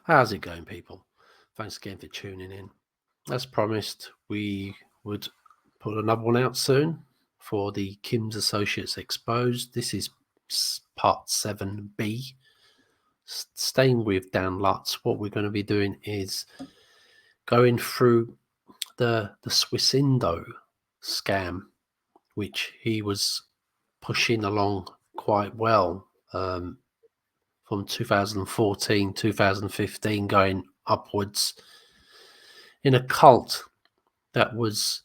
How's it going, people? Thanks again for tuning in. As promised, we would put another one out soon for the Kim's Associates Exposed. This is part 7B. Staying with Dan Lutz, what we're going to be doing is going through the Swissindo scam, which he was pushing along quite well from 2014, 2015, going upwards in a cult that was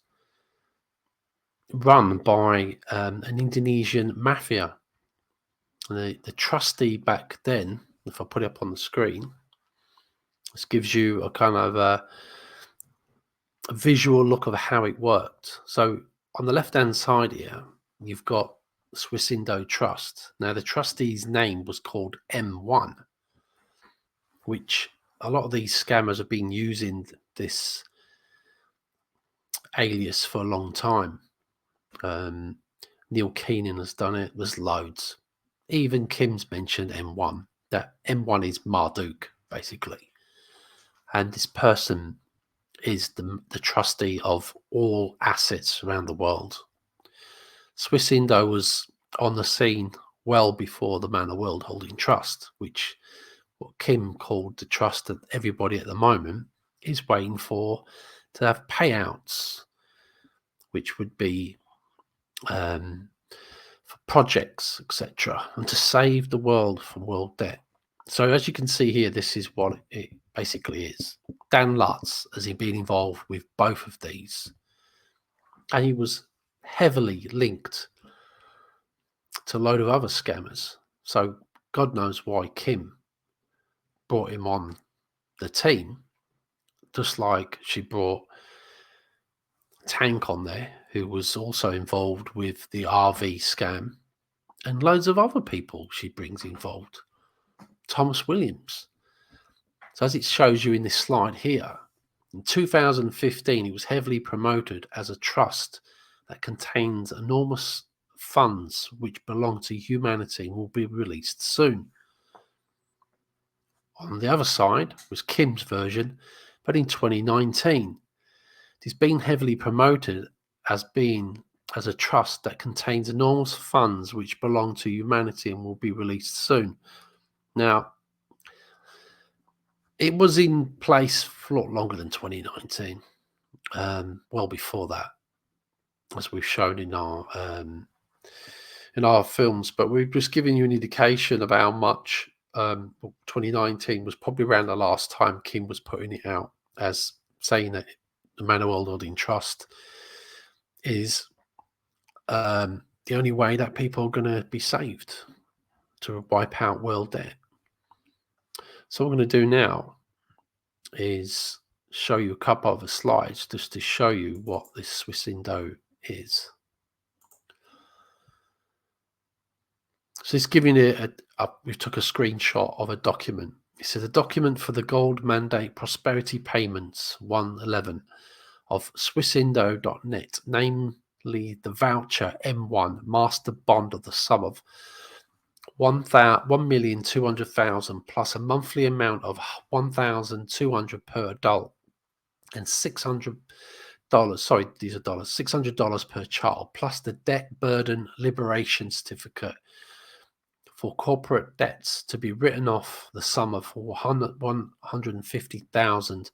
run by an Indonesian mafia. The trustee back then, if I put it up on the screen, this gives you a kind of a visual look of how it worked. So on the left-hand side here, you've got Swissindo Trust. Now, the trustee's name was called M1, which a lot of these scammers have been using this alias for a long time. Neil Keenan has done it. There's loads. Even Kim's mentioned M1. That M1 is Marduk, basically. And this person is the trustee of all assets around the world. Swissindo was on the scene well before the Man of World Holding Trust, which what Kim called the trust that everybody at the moment is waiting for to have payouts, which would be for projects, etc., and to save the world from world debt. So as you can see here, this is what it basically is. Dan Lutz has been involved with both of these, and he was heavily linked to a load of other scammers. So God knows why Kim brought him on the team, just like she brought Tank on there, who was also involved with the RV scam, and loads of other people she brings involved. Thomas Williams. So as it shows you in this slide here, in 2015, it was heavily promoted as a trust that contains enormous funds which belong to humanity and will be released soon. On the other side was Kim's version, but in 2019. It has been heavily promoted as a trust that contains enormous funds which belong to humanity and will be released soon. Now, it was in place for a lot longer than 2019, well before that, as we've shown in our films. But we've just given you an indication of how much 2019 was probably around the last time Kim was putting it out as saying that the Man of World Holding Trust is the only way that people are going to be saved to wipe out world debt. So what I'm going to do now is show you a couple of the slides just to show you what this Swissindo is. So it's giving it we took a screenshot of a document. It says a document for the gold mandate prosperity payments 111 of Swissindo.net, namely the voucher M1 master bond of the sum of 1,200,000 plus a monthly amount of 1,200 per adult and $600. Sorry, these are dollars. $600 per child plus the debt burden liberation certificate for corporate debts to be written off the sum of 150,000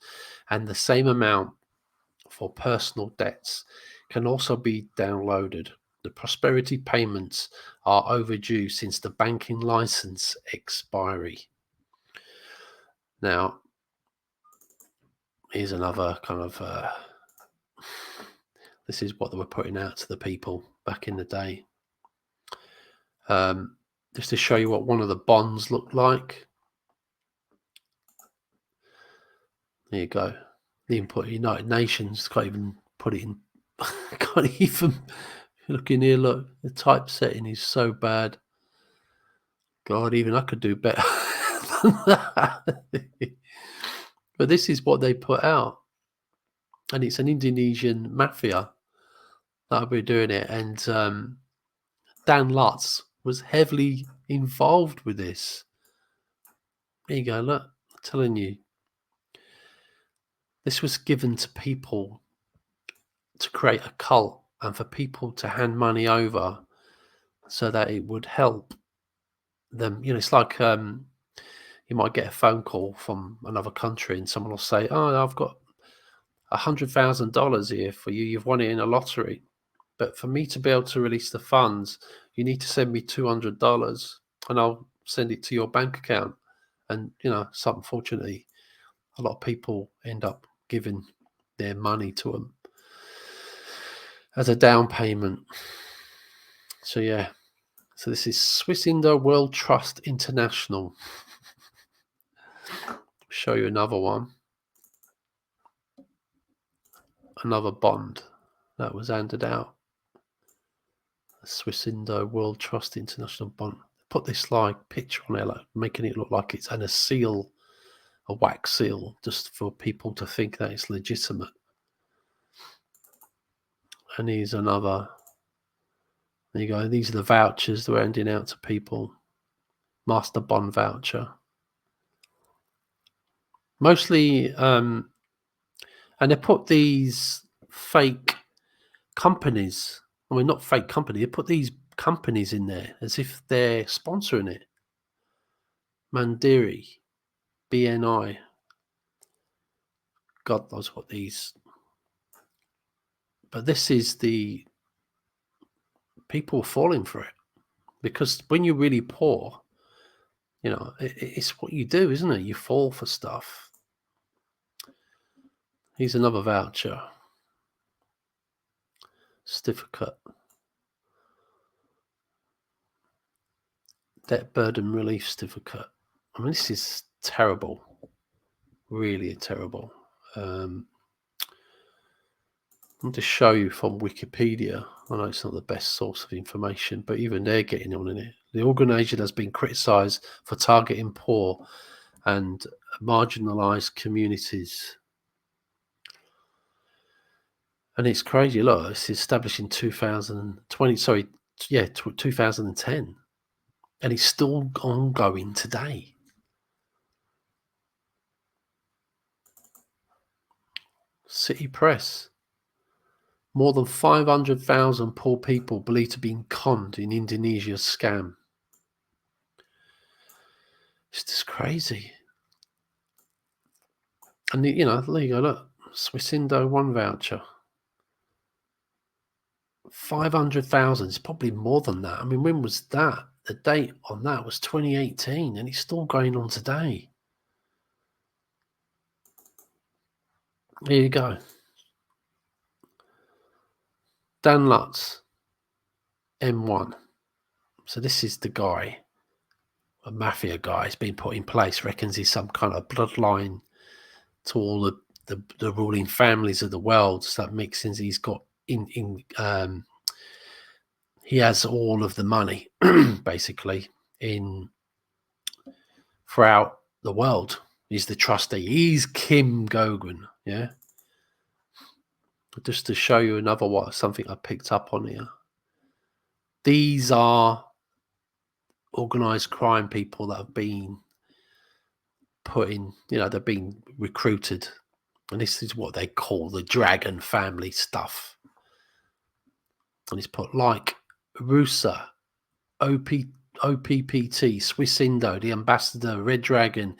and the same amount for personal debts can also be downloaded. The prosperity payments are overdue since the banking license expiry. Now, here's another kind of this is what they were putting out to the people back in the day. Just to show you what one of the bonds looked like. There you go. The input United Nations can't even put it in. Can't even look in here. Look, the typesetting is so bad. God, even I could do better than that. But this is what they put out, and it's an Indonesian mafia that'll be doing it. And Dan Lutz was heavily involved with this. There you go. Look, telling you, this was given to people to create a cult and for people to hand money over so that it would help them. It's like you might get a phone call from another country and someone will say, "Oh, I've got $100,000 here for you. You've won it in a lottery. But for me to be able to release the funds, you need to send me $200 and I'll send it to your bank account." And, unfortunately, a lot of people end up giving their money to them as a down payment. So, yeah. So this is Swissindo World Trust International. Show you another one. Another bond that was handed out. A Swissindo World Trust International bond. Put this picture on there, making it look like it's a seal, a wax seal, just for people to think that it's legitimate. And here's another. There you go. These are the vouchers that we're handing out to people. Master bond voucher. Mostly, and they put these fake companies. I mean, not fake company. They put these companies in there as if they're sponsoring it. Mandiri, BNI. God knows what these. But this is the people falling for it, because when you're really poor, it's what you do, isn't it? You fall for stuff. Here's another voucher. Certificate. Debt burden relief certificate. I mean, this is terrible. Really terrible. I'll just show you from Wikipedia. I know it's not the best source of information, but even they're getting on in it. The organisation has been criticised for targeting poor and marginalised communities. And it's crazy. Look, it's established in 2010. And it's still ongoing today. City Press. More than 500,000 poor people believed to be conned in Indonesia's scam. It's just crazy. And, there you go, look. Swissindo one voucher. 500,000. It's probably more than that. I mean, when was that? The date on that was 2018, and it's still going on today. Here you go. Dan Lutz, M1. So this is the guy, a mafia guy. He's been put in place. Reckons he's some kind of bloodline to all the ruling families of the world. So that makes sense. He's got he has all of the money basically throughout the world. He's the trustee. He's Kim Goguen. Yeah. Just to show you something I picked up on here. These are organised crime people that have been put in, they've been recruited. And this is what they call the dragon family stuff. And it's put like Rusa, OPPT, Swissindo, the ambassador, Red Dragon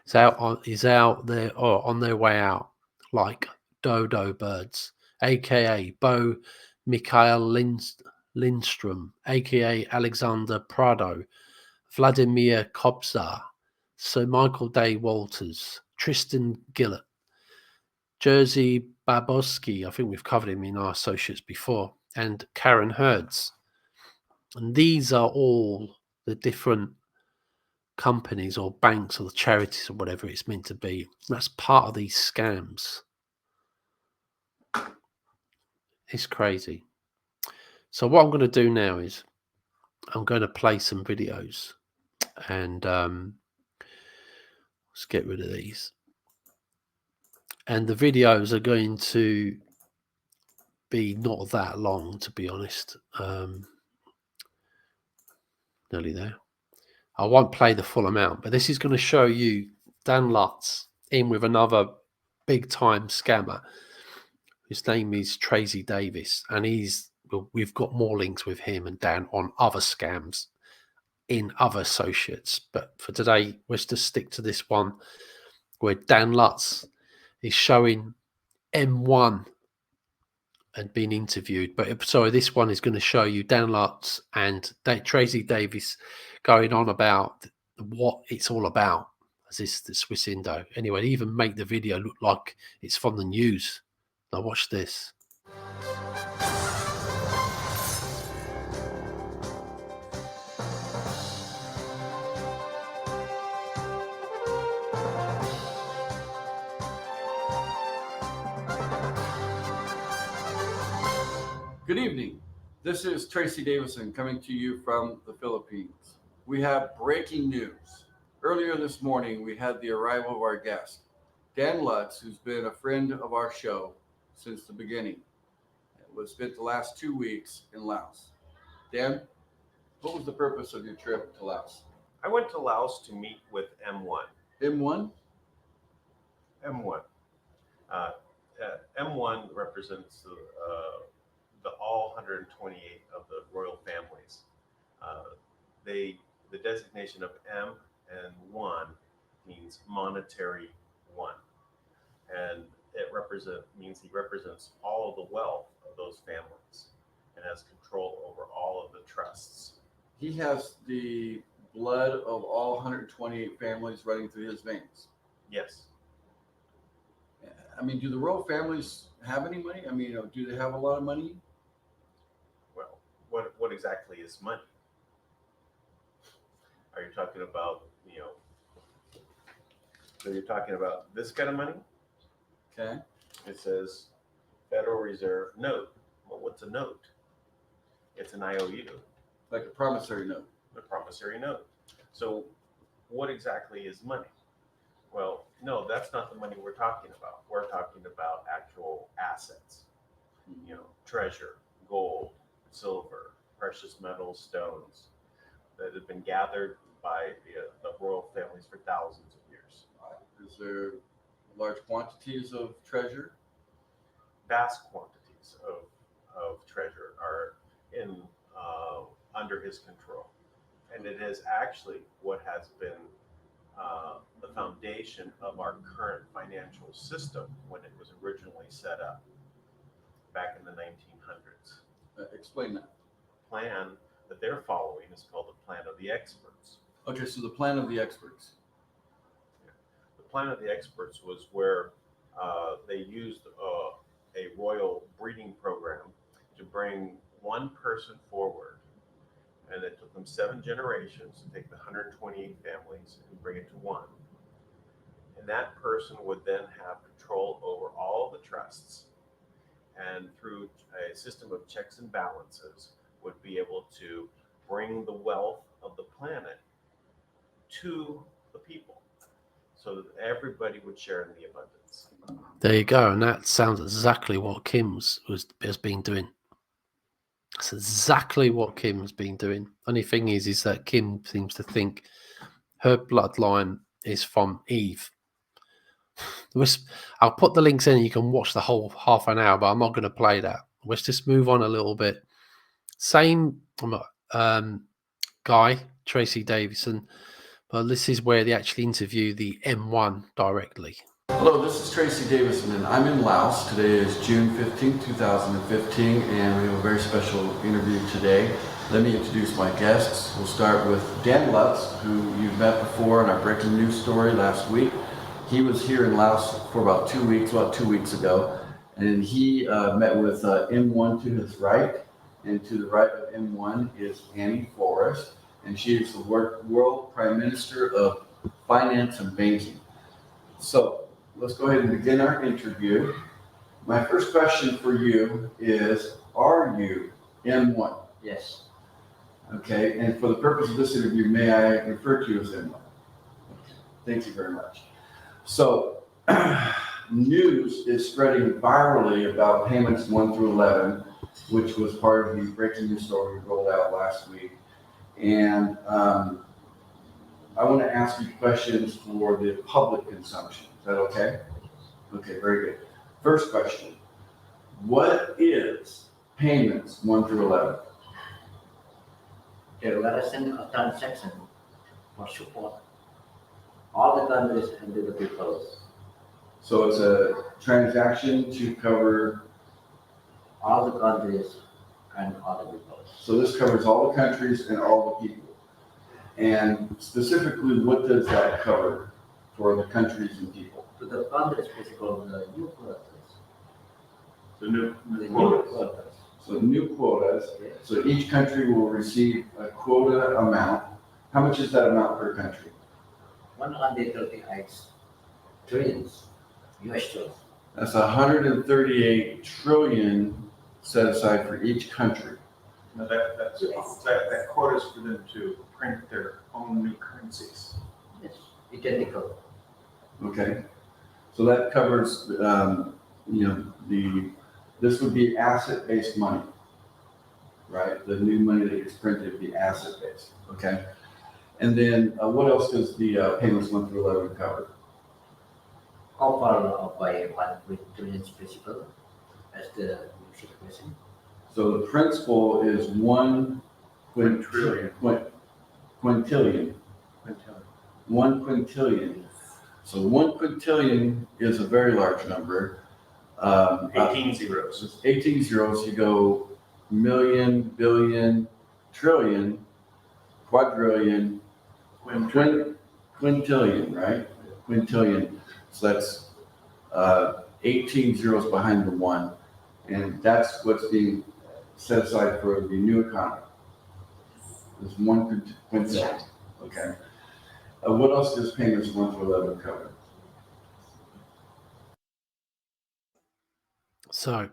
is out there or on their way out, like dodo birds, aka Bo Mikhail Lindstrom, aka Alexander Prado, Vladimir Kobzar, Sir Michael Day Walters, Tristan Gillett, Jerzy Babowski, I think we've covered him in our associates before, and Karen Hertz. And these are all the different companies or banks or the charities or whatever it's meant to be. That's part of these scams. It's crazy. So what I'm going to do now is I'm going to play some videos, and let's get rid of these. And the videos are going to be not that long, to be honest. Nearly there. I won't play the full amount, but this is going to show you Dan Lutz in with another big time scammer. His name is Tracey Davison, and we've got more links with him and Dan on other scams in other associates. But for today, let's just stick to this one where Dan Lutz is showing M1 and being interviewed. But sorry, this one is going to show you Dan Lutz and Tracey Davison going on about what it's all about. As this the Swissindo. Anyway, they even make the video look like it's from the news. Now watch this. Good evening. This is Tracey Davison coming to you from the Philippines. We have breaking news. Earlier this morning, we had the arrival of our guest, Dan Lutz, who's been a friend of our show since the beginning. It spent the last 2 weeks in Laos. Dan, what was the purpose of your trip to Laos? I went to Laos to meet with M1. M1? M1. M1 represents the all 128 of the royal families. The designation of M and 1 means monetary 1, and it means he represents all of the wealth of those families and has control over all of the trusts. He has the blood of all 128 families running through his veins. Yes. I mean, do the royal families have any money? I mean, do they have a lot of money? Well, what exactly is money? Are you talking about, so you're talking about this kind of money? Okay. It says Federal Reserve note. Well, what's a note? It's an IOU. Like a promissory note. A promissory note. So what exactly is money? Well, no, that's not the money we're talking about. We're talking about actual assets, treasure, gold, silver, precious metals, stones that have been gathered by the royal families for thousands of years. Is there large quantities of treasure? Vast quantities of treasure are in under his control. And it is actually what has been the foundation of our current financial system when it was originally set up back in the 1900s. Explain that. The plan that they're following is called the plan of the experts. Okay, so the plan of the experts. The plan of the experts was where they used a royal breeding program to bring one person forward. And it took them 7 generations to take the 128 families and bring it to one. And that person would then have control over all the trusts, and through a system of checks and balances would be able to bring the wealth of the planet to the people so that everybody would share in the abundance. There you go, and that sounds exactly what Kim's has been doing. That's exactly what Kim's been doing. Only thing is that Kim seems to think her bloodline is from Eve. I'll put the links in and you can watch the whole half an hour, but I'm not going to play that. Let's just move on a little bit. Same guy, Tracey Davison, but this is where they actually interview the M1 directly. Hello, this is Tracey Davison, and I'm in Laos. Today is June 15, 2015, and we have a very special interview today. Let me introduce my guests. We'll start with Dan Lutz, who you've met before in our breaking news story last week. He was here in Laos for about 2 weeks ago, and he met with M1 to his right, and to the right of M1 is Annie Forrest, and she is the World Prime Minister of Finance and Banking. So let's go ahead and begin our interview. My first question for you is, are you M1? Yes. Okay, and for the purpose of this interview, may I refer to you as M1? Thank you very much. So, news is spreading virally about payments 1 through 11, which was part of the breaking news story we rolled out last week. And I I want to ask you questions for the public consumption. Is that okay? Okay, very good. First question. What is payments 1 through 11? Declaration of transaction for support all the countries and the people. So it's a transaction to cover, All the countries and all the people. so this covers all the countries and all the people. And specifically, what does that cover for the countries and people? To the countries, basically the new quotas. The new The new quotas. quotas. So new quotas, Yes. so each country will receive a quota amount. How much is that amount per country? 138 trillions US dollars. That's 138 trillion set aside for each country. Now that quota is for them to print their own new currencies. Yes, identical. Okay, so that covers, this would be asset-based money, right? The new money that gets printed would be asset-based, okay? And then what else does the payments 1 through 11 cover? Offer by 1 trillion principle as the situation. So the principal is 1 quintillion. 1 quintillion. So 1 quintillion is a very large number. 18 zeros. 18 zeros, you go million, billion, trillion, quadrillion, quintillion, right? Quintillion. So that's 18 zeros behind the 1. And that's what's being set aside for the new economy. There's 1 quintillion. Okay. What else does payments 1 through 11 cover? So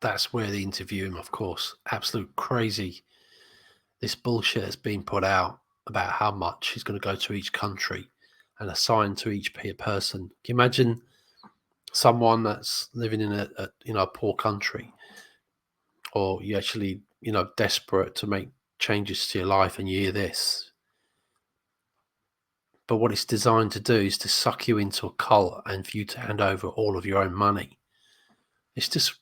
that's where they interview him, of course. Absolute crazy. This bullshit has been put out about how much is going to go to each country and assigned to each person. Can you imagine someone that's living in a poor country, or you actually desperate to make changes to your life, and you hear this? But what it's designed to do is to suck you into a cult and for you to hand over all of your own money. It's just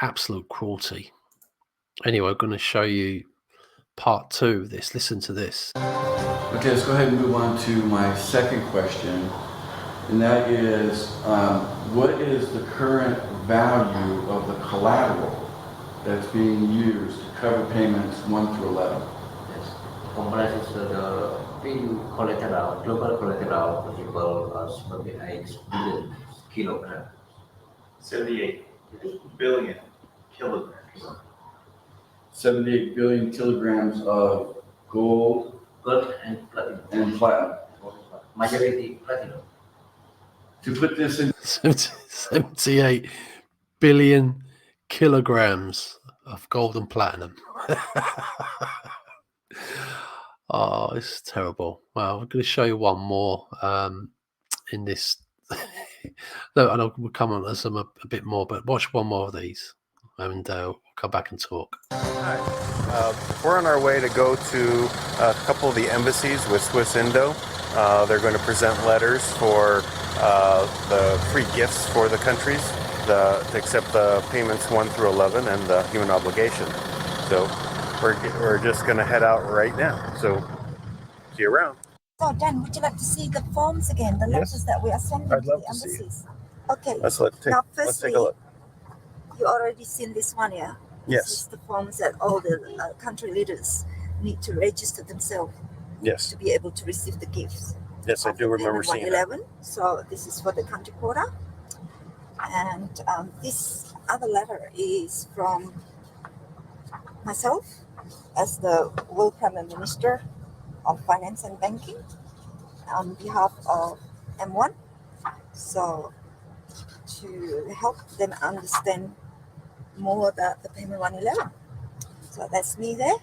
absolute cruelty. Anyway, I'm going to show you part 2 of this. Listen to this. Okay, let's go ahead and move on to my second question. And that is, what is the current value of the collateral that's being used to cover payments 1 through 11? Yes. Comprises the value collateral, global collateral possible sebagai 8 billion kilogram. 78 billion kilograms. 78 billion kilograms of gold Gold and platinum. and platinum. Majority platinum. To put this in, 78 billion kilograms of gold and platinum. Oh, it's terrible. Well, we're going to show you one more in this. No, and we'll come on to some a bit more, but watch one more of these, and we'll come back and talk. Hi. We're on our way to go to a couple of the embassies with Swissindo. They're going to present letters for the free gifts for the countries to accept the payments 1 through 11 and the human obligation. So we're just going to head out right now. So see you around. So Dan, would you like to see the forms again, the letters that we are sending I'd to love the to see it. embassies? Okay. Let's Now, take firstly, a look. you already seen this one, yeah? Yes. This is the forms that all the country leaders need to register themselves Yes. to be able to receive the gifts. Yes, I do remember seeing that. 111. So this is for the country quota. And this other letter is from myself as the World Prime Minister of Finance and Banking on behalf of M1. So to help them understand more the payment 111. So that's me there.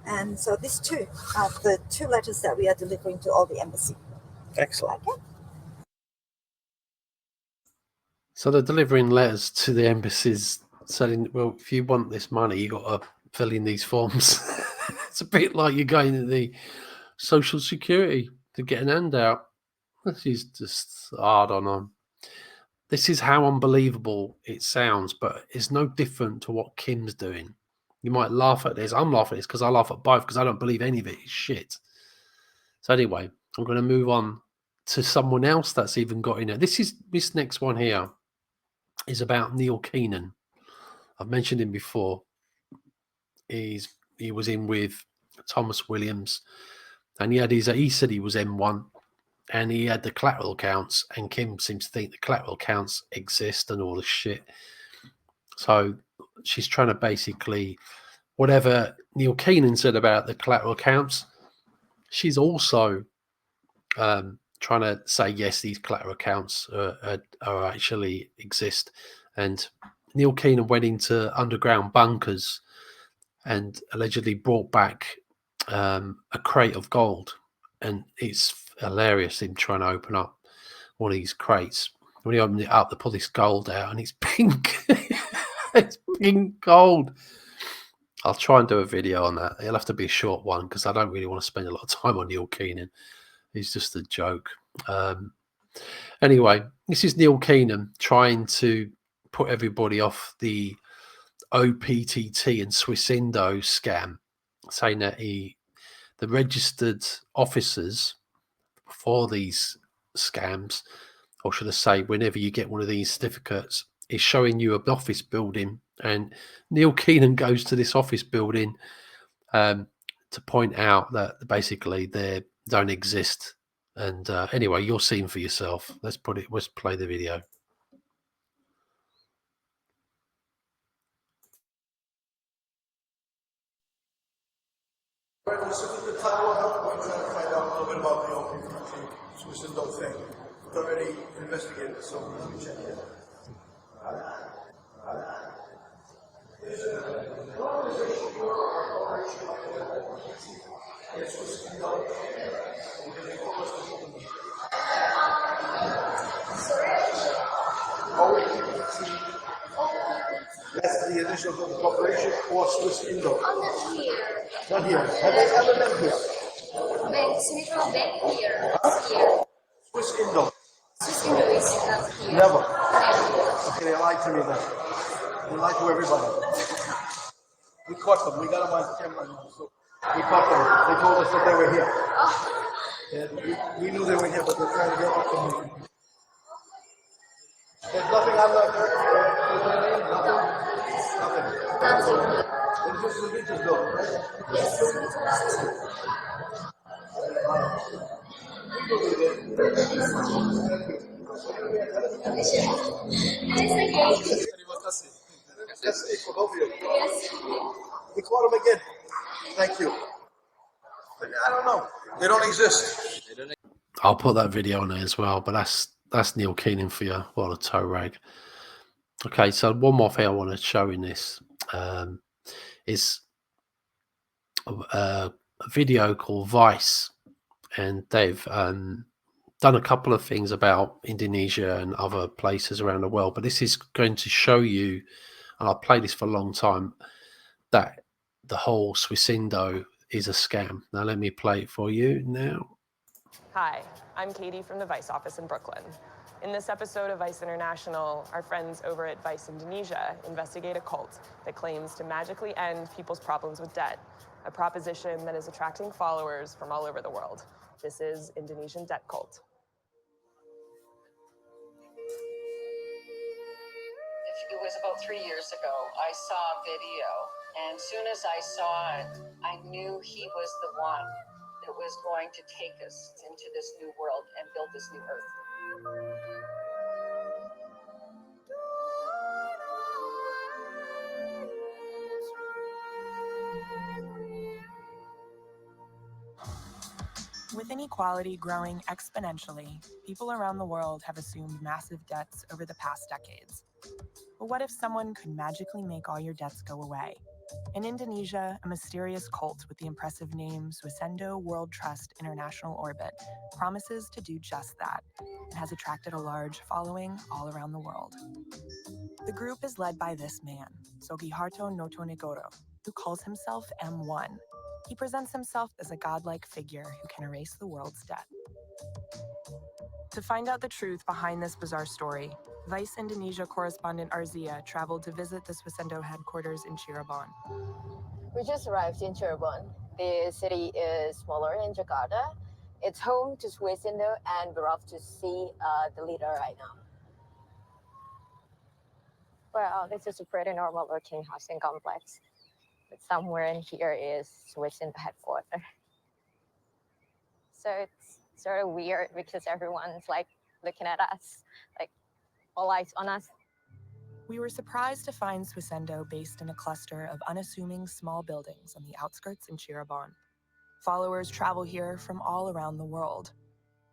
And so these two are the 2 letters that we are delivering to all the embassy. Excellent. Okay. So they're delivering letters to the embassies saying, well, if you want this money, you got to fill in these forms. It's a bit like you're going to the Social Security to get an handout. This is just hard on them. This is how unbelievable it sounds, but it's no different to what Kim's doing. You might laugh at this. I'm laughing at this because I laugh at both because I don't believe any of it is shit. So anyway, I'm going to move on to someone else that's even got in there. This next one here is about Neil Keenan. I've mentioned him before. He was in with Thomas Williams, and he said he was M1, and he had the collateral accounts, and Kim seems to think the collateral accounts exist and all this shit. So she's trying to basically, whatever Neil Keenan said about the collateral accounts, she's also trying to say, yes, these collateral accounts are actually exist. And Neil Keenan went into underground bunkers and allegedly brought back a crate of gold. And it's hilarious, him trying to open up one of these crates. When he opened it up, they pull this gold out, and it's pink. It's pink gold. I'll try and do a video on that. It'll have to be a short one because I don't really want to spend a lot of time on Neil Keenan. He's just a joke. Anyway, this is Neil Keenan trying to put everybody off the OPTT and Swissindo scam, saying that the registered officers for these scams, or should I say, whenever you get one of these certificates, is showing you an office building, and Neil Keenan goes to this office building to point out that basically they don't exist. And anyway, you'll see him for yourself. Let's play the video. This is the title of it. We're trying to find out a little bit about the OPTT Swissindo thing. It's already investigated, so let me check it out. That's the initials of the corporation or Swissindo. I'm not here. Not here. Have they ever been here? Swissindo been here. Here. Swissindo. Swissindo is not here. Never. Never. Okay, they lied to me then. They lied to everybody. We caught them. We got them on camera now. So we caught them. They told us that they were here. And we knew they were here, but they're trying to get up to me. There's nothing on the name, nothing. Nothing. It's just the religious building, right? Yes. Yes. We caught them again. Thank you. I don't know. They don't exist. I'll put that video on there as well, but that's Neil Keenan for you. What a toe rag. Okay, so one more thing I want to show in this is a video called Vice, and they've done a couple of things about Indonesia and other places around the world, but this is going to show you, and I've played this for a long time, that the whole Swissindo is a scam. Now let me play it for you now. Hi, I'm Katie from the Vice office in Brooklyn. In this episode of Vice International, our friends over at Vice Indonesia investigate a cult that claims to magically end people's problems with debt, a proposition that is attracting followers from all over the world. This is Indonesian Debt Cult. It was about 3 years ago. I saw a video, and as soon as I saw it, I knew he was the one that was going to take us into this new world and build this new earth. With inequality growing exponentially, people around the world have assumed massive debts over the past decades. But what if someone could magically make all your debts go away? In Indonesia, a mysterious cult with the impressive name Swissindo World Trust International Orbit promises to do just that and has attracted a large following all around the world. The group is led by this man, Sugiharto Notonegoro, who calls himself M1. He presents himself as a godlike figure who can erase the world's debt. To find out the truth behind this bizarre story, Vice Indonesia correspondent Arzia traveled to visit the Swissindo headquarters in Cirebon. We just arrived in Cirebon. The city is smaller than Jakarta. It's home to Swissindo, and we're off to see the leader right now. Well, this is a pretty normal looking housing complex. But somewhere in here is Swissindo headquarters. So it's sort of weird because everyone's like looking at us, like all eyes on us. We were surprised to find Swissindo based in a cluster of unassuming small buildings on the outskirts in Cirebon. Followers travel here from all around the world.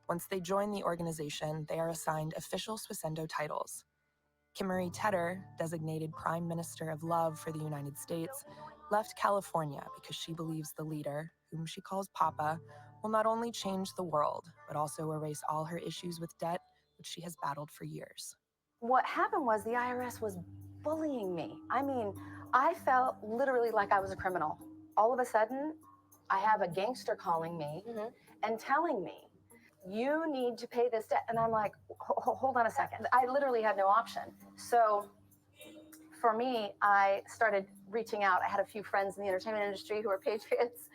Once they join the organization, they are assigned official Swissindo titles. Kimberly, designated Prime Minister of Love for the United States, left California because she believes the leader, whom she calls Papa, will not only change the world, but also erase all her issues with debt, which she has battled for years. What happened was the IRS was bullying me. I mean, I felt literally like I was a criminal. All of a sudden, I have a gangster calling me and telling me, you need to pay this debt. And I'm like, hold on a second. I literally had no option. So for me, I started reaching out. I had a few friends in the entertainment industry who are patriots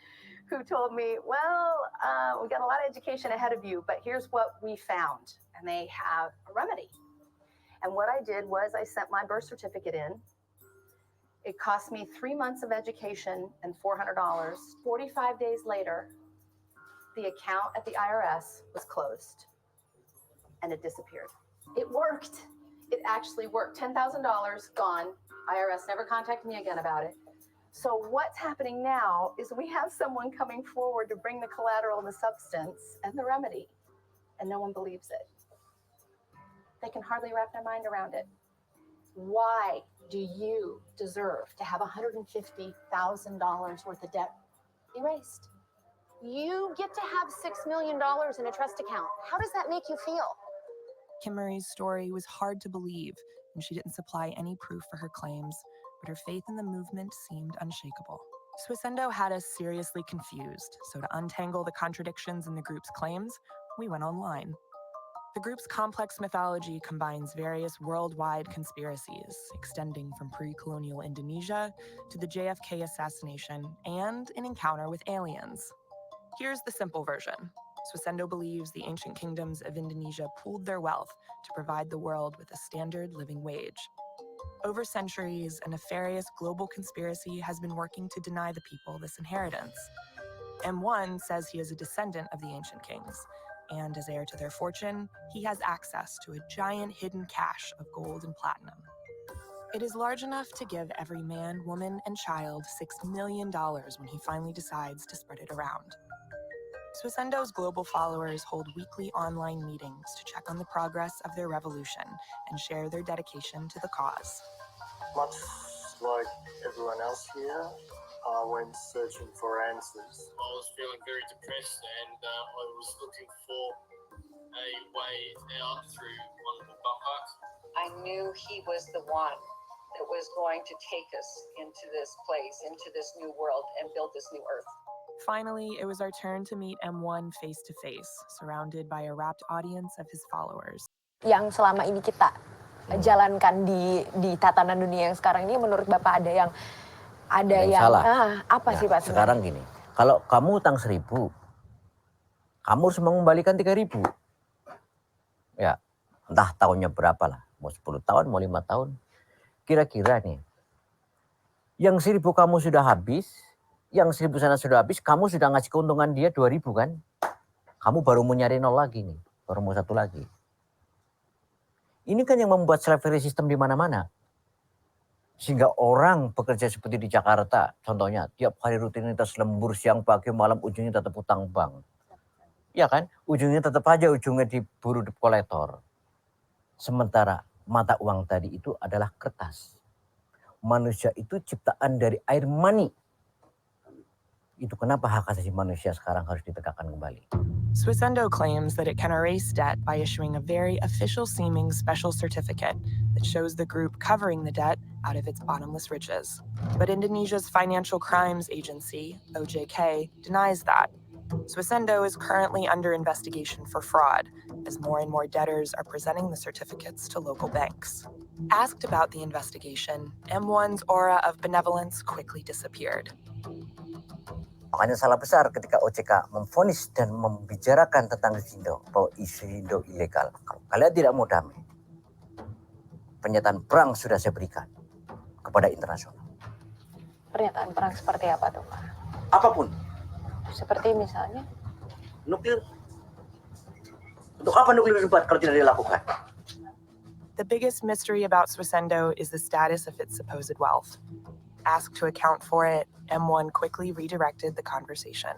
who told me, well, we got a lot of education ahead of you, but here's what we found. And they have a remedy. And what I did was I sent my birth certificate in. It cost me 3 months of education and $400. 45 days later, the account at the IRS was closed and it disappeared. It worked. It actually worked. $10,000 gone. IRS never contacted me again about it. So what's happening now is we have someone coming forward to bring the collateral and the substance and the remedy, and no one believes it. They can hardly wrap their mind around it. Why do you deserve to have $150,000 worth of debt erased? You get to have $6 million in a trust account. How does that make you feel? Kimberly's story was hard to believe, and she didn't supply any proof for her claims, but her faith in the movement seemed unshakable. Swissindo had us seriously confused, so to untangle the contradictions in the group's claims, we went online. The group's complex mythology combines various worldwide conspiracies, extending from pre-colonial Indonesia to the JFK assassination and an encounter with aliens. Here's the simple version. Swissindo believes the ancient kingdoms of Indonesia pooled their wealth to provide the world with a standard living wage. Over centuries, a nefarious global conspiracy has been working to deny the people this inheritance. M1 says he is a descendant of the ancient kings, and as heir to their fortune, he has access to a giant hidden cache of gold and platinum. It is large enough to give every man, woman, and child $6 million when he finally decides to spread it around. Swissindo's global followers hold weekly online meetings to check on the progress of their revolution and share their dedication to the cause. Much like everyone else here, I went searching for answers. I was feeling very depressed and I was looking for a way out through one of the bumpers. I knew he was the one that was going to take us into this place, into this new world, and build this new earth. Finally, it was our turn to meet M1 face-to-face, surrounded by a rapt audience of his followers. Yang selama ini kita jalankan di tatanan dunia yang sekarang ini, menurut Bapak ada yang salah. Apa sih Pak? Sekarang gini, kalau kamu utang 1.000, kamu harus mengembalikan 3.000. Ya, entah tahunnya berapa lah, mau 10 tahun, mau 5 tahun. Kira-kira nih, yang 1.000 kamu sudah habis, yang 1.000 sana sudah habis, kamu sudah ngasih keuntungan dia 2.000 kan? Kamu baru mau nyari 0 lagi nih, baru mau 1 lagi. Ini kan yang membuat slavery system di mana-mana. Sehingga orang bekerja seperti di Jakarta, contohnya tiap hari rutinitas lembur siang pagi malam ujungnya tetap utang bank. Ya kan? Ujungnya tetap aja ujungnya diburu debt collector. Sementara mata uang tadi itu adalah kertas. Manusia itu ciptaan dari air mani. Itu kenapa hak asasi manusia sekarang harus ditegakkan kembali. Swissindo claims that it can erase debt by issuing a very official-seeming special certificate that shows the group covering the debt out of its bottomless riches. But Indonesia's Financial Crimes Agency, OJK, denies that. Swissindo is currently under investigation for fraud, as more and more debtors are presenting the certificates to local banks. Asked about the investigation, M1's aura of benevolence quickly disappeared. Makanya salah besar ketika OJK memvonis dan membicarakan tentang Swissindo, bahwa Swissindo ilegal. Kalau kalian tidak mau damai, pernyataan perang sudah saya berikan kepada internasional. Pernyataan perang seperti apa tuh, Pak? Apapun. Seperti misalnya? Nuklir. Untuk apa nuklir dibuat kalau tidak dilakukan? The biggest mystery about Swissindo is the status of its supposed wealth. Asked to account for it, M1 quickly redirected the conversation.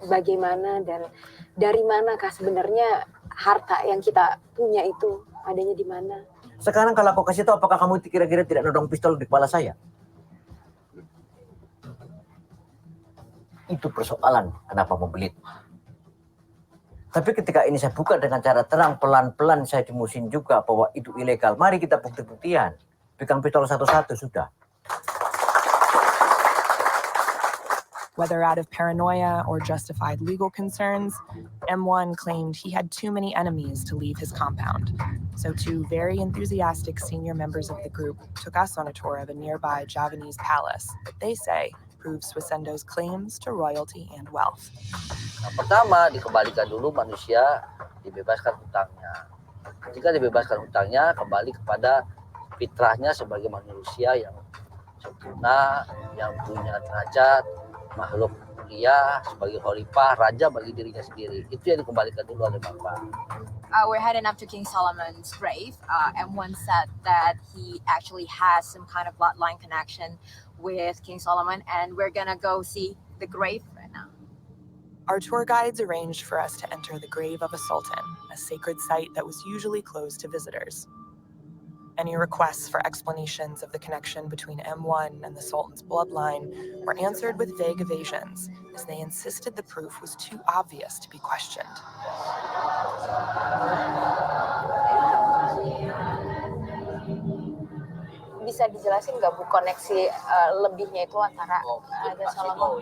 Bagaimana dan dari manakah sebenarnya harta yang kita punya itu? Adanya di mana? Sekarang kalau aku kasih tahu, apakah kamu kira-kira tidak nodong pistol di kepala saya? Itu persoalan kenapa membelit. Tapi ketika ini saya buka dengan cara terang, pelan-pelan saya dimusin juga bahwa itu ilegal. Mari kita bukti-buktian. Pegang pistol satu-satu sudah. Whether out of paranoia or justified legal concerns, M1 claimed he had too many enemies to leave his compound. So two very enthusiastic senior members of the group took us on a tour of a nearby Javanese palace that they say proves Swissindo's claims to royalty and wealth. Nah, pertama, dikembalikan dulu manusia, dibebaskan hutangnya. Ketika dibebaskan hutangnya, kembali kepada fitrahnya sebagai manusia yang sempurna, yang punya derajat, makhluk mulia, sebagai khalifah, raja bagi dirinya sendiri. Itu yang dikembalikan dulu oleh Bapak. We're heading up to King Solomon's grave. M1 said that he actually has some kind of bloodline connection with King Solomon, and we're gonna go see the grave right now. Our tour guides arranged for us to enter the grave of a sultan, a sacred site that was usually closed to visitors. Any requests for explanations of the connection between M1 and the Sultan's bloodline were answered with vague evasions, as they insisted the proof was too obvious to be questioned. Bisa dijelasin nggak Bu koneksi lebihnya itu antara Raja Salomon?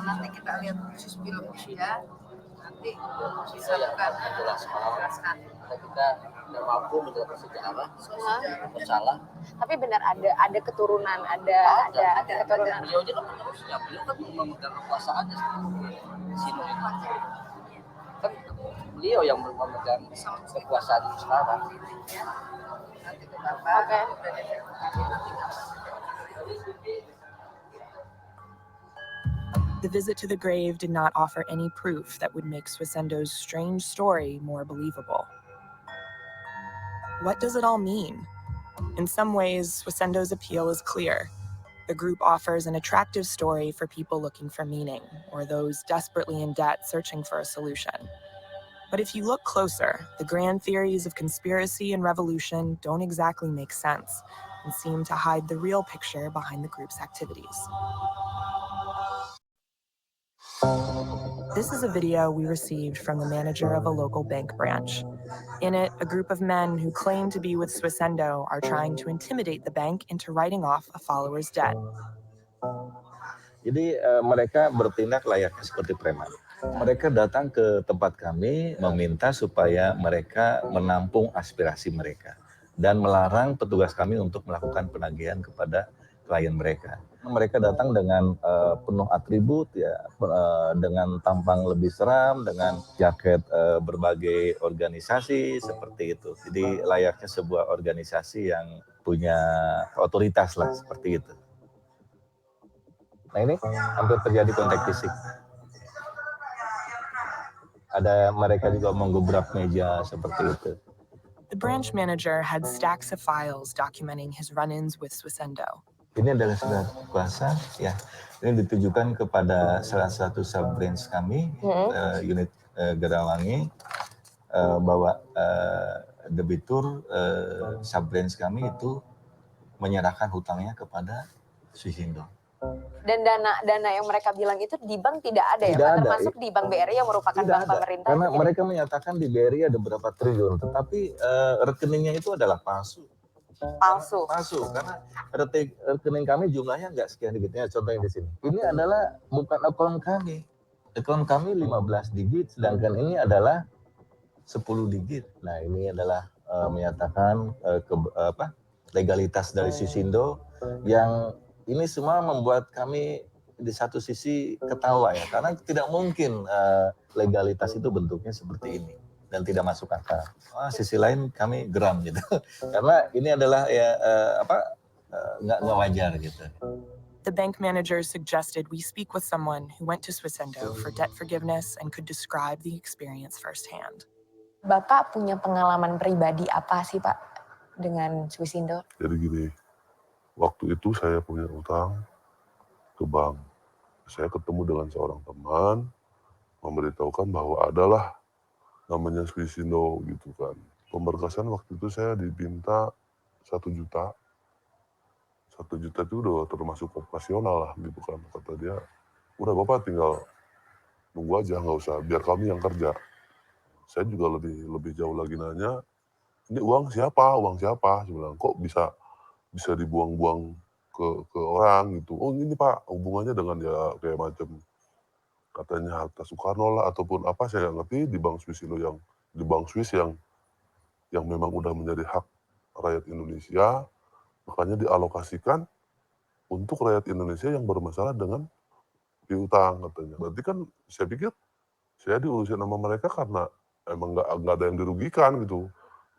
Nanti kita lihat khusus filmnya, nanti bisa jelaskan. Kita tidak mampu menjelaskan sejarah, salah. Tapi benar ada keturunan, ada keturunan. Beliau juga penerusnya, beliau kan memegang kekuasaannya di sini. Kan beliau yang memegang kekuasaan itu sekarang. Oke. The visit to the grave did not offer any proof that would make Swissindo's strange story more believable. What does it all mean? In some ways, Swissindo's appeal is clear. The group offers an attractive story for people looking for meaning, or those desperately in debt searching for a solution. But if you look closer, the grand theories of conspiracy and revolution don't exactly make sense and seem to hide the real picture behind the group's activities. This is a video we received from the manager of a local bank branch. In it, a group of men who claim to be with Swissindo are trying to intimidate the bank into writing off a follower's debt. Jadi mereka bertindak layaknya seperti preman. Mereka datang ke tempat kami meminta supaya mereka menampung aspirasi mereka dan melarang petugas kami untuk melakukan penagihan kepada klien mereka. Mereka datang dengan penuh atribut, ya, dengan tampang lebih seram, dengan jaket berbagai organisasi seperti itu. Jadi layaknya sebuah organisasi yang punya otoritas lah seperti itu. Nah ini hampir terjadi kontak fisik. Ada mereka juga menggebrak meja seperti itu. The branch manager had stacks of files documenting his run-ins with Swissindo. Ini adalah surat kuasa, ya. Ini ditujukan kepada salah satu sub branch kami, unit Gerawangi, bahwa debitur sub branch kami itu menyerahkan hutangnya kepada Swissindo. Dan dana yang mereka bilang itu di bank tidak ada ya, Tidak Pak? ada. Termasuk di Bank BRI yang merupakan Tidak bank ada. pemerintah. Karena gitu. mereka menyatakan di BRI ada berapa triliun, tetapi rekeningnya itu adalah palsu. Palsu, karena rekening kami jumlahnya nggak sekian digitnya. Contohnya di sini. Ini adalah bukan akun kami. Akun kami 15 digit, sedangkan ini adalah 10 digit. Nah, ini adalah menyatakan legalitas dari Swissindo yang ini semua membuat kami di satu sisi ketawa ya, karena tidak mungkin legalitas itu bentuknya seperti ini dan tidak masuk akal. Sisi lain kami geram gitu, karena ini adalah ya nggak wajar gitu. The bank manager suggested we speak with someone who went to Swissindo for debt forgiveness and could describe the experience firsthand. Bapak punya pengalaman pribadi apa sih Pak dengan Swissindo? Jadi gini, waktu itu saya punya utang ke bank. Saya ketemu dengan seorang teman, memberitahukan bahwa adalah namanya Swissindo gitu kan. Pemberkasan waktu itu saya diminta 1 juta. 1 juta itu udah termasuk operasional lah gitu kan. Kata dia, udah Bapak tinggal nunggu aja, nggak usah, biar kami yang kerja. Saya juga lebih jauh lagi nanya, ini uang siapa? Saya bilang, kok bisa dibuang-buang ke orang gitu. Oh ini Pak, hubungannya dengan ya kayak macam katanya harta Soekarno lah ataupun apa, saya nggak ngerti, di bank Swissindo di bank Swiss yang memang udah menjadi hak rakyat Indonesia, makanya dialokasikan untuk rakyat Indonesia yang bermasalah dengan piutang katanya. Berarti kan saya pikir saya diurusin sama mereka karena emang nggak ada yang dirugikan gitu.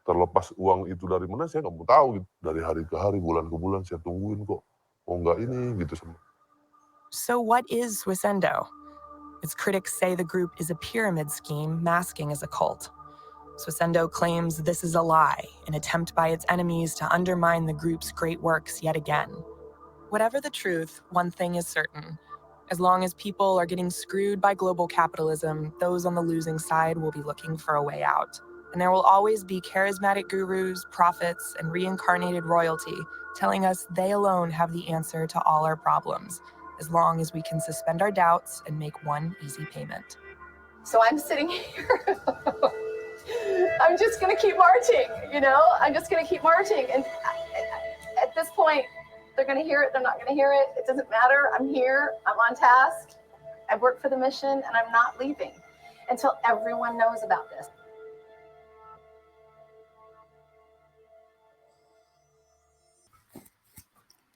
Terlepas uang itu dari mana saya nggak mau tahu gitu. Dari hari ke hari, bulan ke bulan saya tungguin kok. Oh nggak ini gitu. So what is Swissindo? Its critics say the group is a pyramid scheme masking as a cult. Swissindo claims this is a lie, an attempt by its enemies to undermine the group's great works yet again. Whatever the truth, one thing is certain. As long as people are getting screwed by global capitalism, those on the losing side will be looking for a way out. And there will always be charismatic gurus, prophets, and reincarnated royalty telling us they alone have the answer to all our problems, as long as we can suspend our doubts and make one easy payment. So I'm sitting here. I'm just going to keep marching, you know? I'm just going to keep marching. And at this point, they're going to hear it, they're not going to hear it. It doesn't matter. I'm here. I'm on task. I work for the mission, and I'm not leaving until everyone knows about this.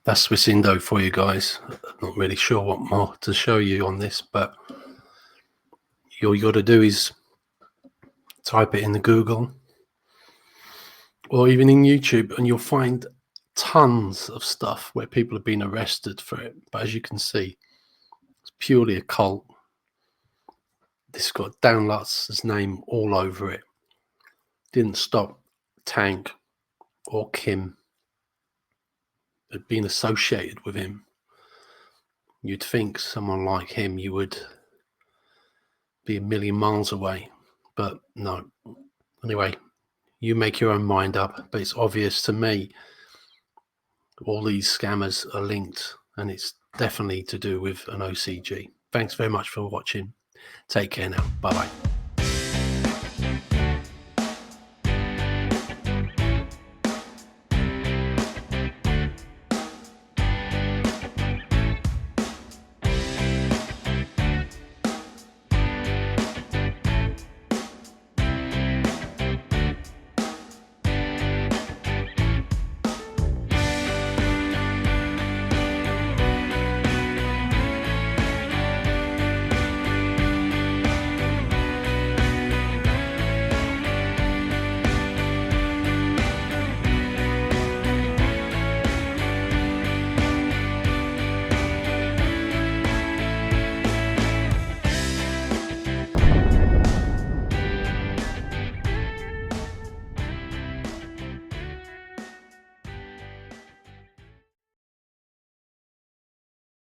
That's Swissindo for you guys. I'm not really sure what more to show you on this, but all you got to do is type it in the Google or even in YouTube, and you'll find tons of stuff where people have been arrested for it. But as you can see, it's purely a cult. This got Dan Lutz's name all over it. Didn't stop Tank or Kim had been associated with him. You'd think someone like him, you would be a million miles away, but no. Anyway, you make your own mind up, but it's obvious to me all these scammers are linked, and it's definitely to do with an OCG. Thanks very much for watching. Take care now. Bye-bye.